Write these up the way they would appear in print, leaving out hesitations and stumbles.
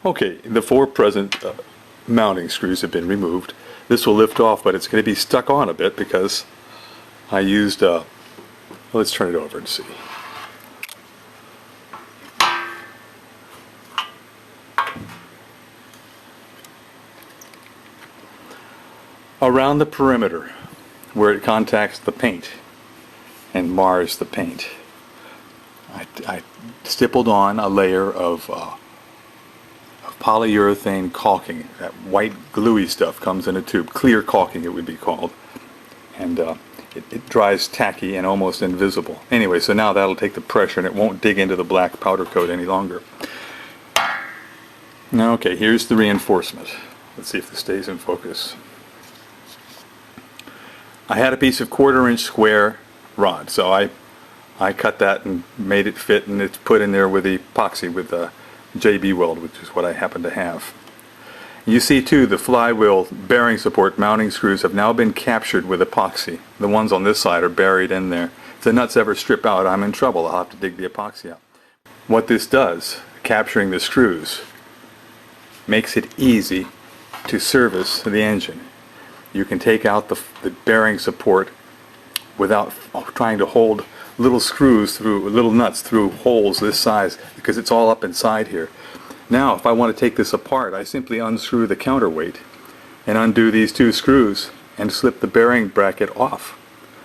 Okay, the 4 present mounting screws have been removed. This will lift off, but it's going to be stuck on a bit because I used, let's turn it over and see. Around the perimeter where it contacts the paint and mars the paint, I stippled on a layer of polyurethane caulking. That white gluey stuff comes in a tube, clear caulking it would be called, and it dries tacky and almost invisible. Anyway, so now that'll take the pressure and it won't dig into the black powder coat any longer. Now, okay, here's the reinforcement. Let's see if this stays in focus. I had a piece of 1/4 inch square rod, so I cut that and made it fit, and it's put in there with epoxy with a JB weld, which is what I happen to have. You see too, the flywheel bearing support mounting screws have now been captured with epoxy. The ones on this side are buried in there. If the nuts ever strip out, I'm in trouble. I'll have to dig the epoxy out. What this does, capturing the screws, makes it easy to service the engine. You can take out the bearing support without trying to hold little screws through, little nuts through holes this size, because it's all up inside here. Now, if I want to take this apart, I simply unscrew the counterweight and undo these 2 screws and slip the bearing bracket off,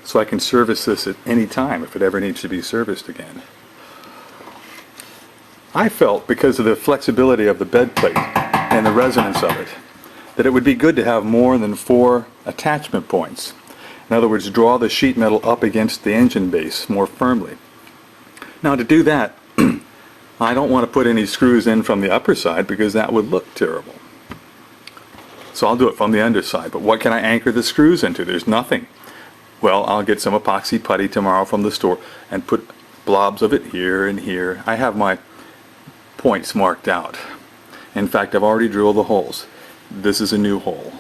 so I can service this at any time if it ever needs to be serviced again. I felt, because of the flexibility of the bed plate and the resonance of it, that it would be good to have more than 4 attachment points. In other words, draw the sheet metal up against the engine base more firmly. Now, to do that, I don't want to put any screws in from the upper side because that would look terrible. So I'll do it from the underside. But what can I anchor the screws into? There's nothing. Well, I'll get some epoxy putty tomorrow from the store and put blobs of it here and here. I have my points marked out. In fact, I've already drilled the holes. This is a new hole,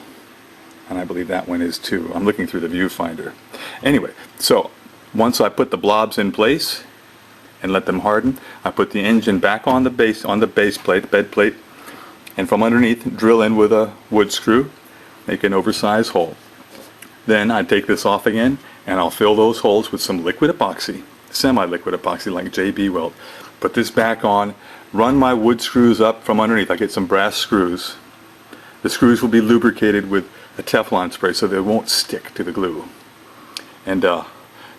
and I believe that one is too. I'm looking through the viewfinder. Anyway, so once I put the blobs in place and let them harden, I put the engine back on the base plate, bed plate, and from underneath drill in with a wood screw, make an oversized hole. Then I take this off again and I'll fill those holes with some liquid epoxy, semi-liquid epoxy like JB weld. Put this back on, run my wood screws up from underneath. I get some brass screws. The screws will be lubricated with a Teflon spray so they won't stick to the glue. And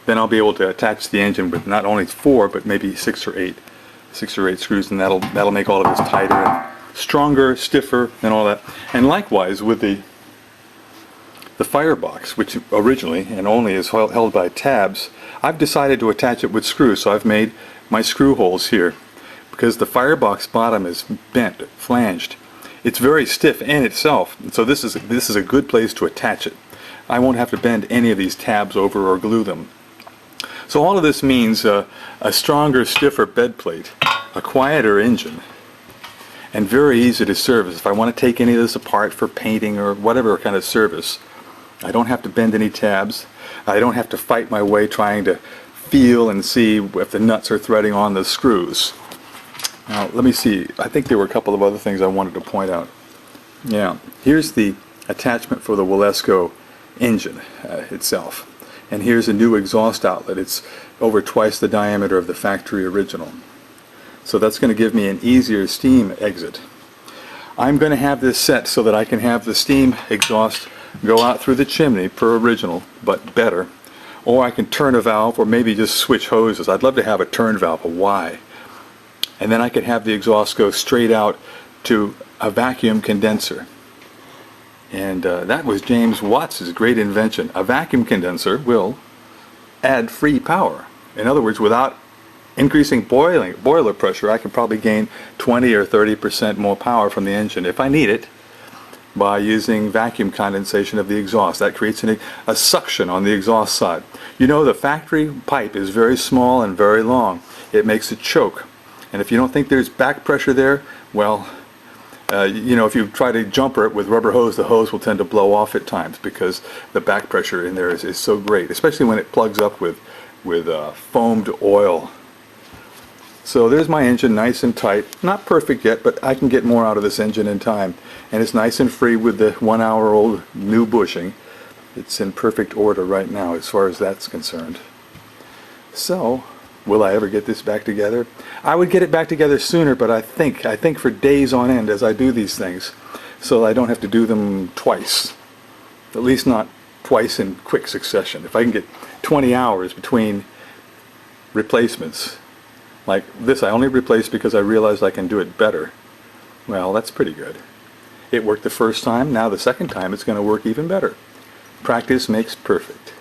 then I'll be able to attach the engine with not only 4 but maybe 6 or 8 screws, and that'll make all of this tighter and stronger, stiffer, and all that. And likewise with the Firebox, which originally and only is held by tabs, I've decided to attach it with screws. So I've made my screw holes here because the Firebox bottom is bent, flanged. It's very stiff in itself, so this is a good place to attach it. I won't have to bend any of these tabs over or glue them. So all of this means a stronger, stiffer bed plate, a quieter engine, and very easy to service. If I want to take any of this apart for painting or whatever kind of service, I don't have to bend any tabs. I don't have to fight my way trying to feel and see if the nuts are threading on the screws. Now, let me see. I think there were a couple of other things I wanted to point out. Yeah, here's the attachment for the Wilesco engine itself. And here's a new exhaust outlet. It's over twice the diameter of the factory original. So that's going to give me an easier steam exit. I'm going to have this set so that I can have the steam exhaust go out through the chimney per original, but better. Or I can turn a valve or maybe just switch hoses. I'd love to have a turn valve, a Y. And then I could have the exhaust go straight out to a vacuum condenser. And that was James Watts' great invention. A vacuum condenser will add free power. In other words, without increasing boiler pressure, I could probably gain 20 or 30% more power from the engine if I need it by using vacuum condensation of the exhaust. That creates a suction on the exhaust side. You know, the factory pipe is very small and very long. It makes it choke. And if you don't think there's back pressure there, well, you know, if you try to jumper it with rubber hose, the hose will tend to blow off at times because the back pressure in there is so great, especially when it plugs up with foamed oil. So there's my engine, nice and tight. Not perfect yet, but I can get more out of this engine in time. And it's nice and free with the 1 hour old new bushing. It's in perfect order right now as far as that's concerned. So, will I ever get this back together? I would get it back together sooner, but I think for days on end as I do these things, so I don't have to do them twice. At least not twice in quick succession. If I can get 20 hours between replacements, like this I only replaced because I realized I can do it better. Well, that's pretty good. It worked the first time, now the second time it's going to work even better. Practice makes perfect.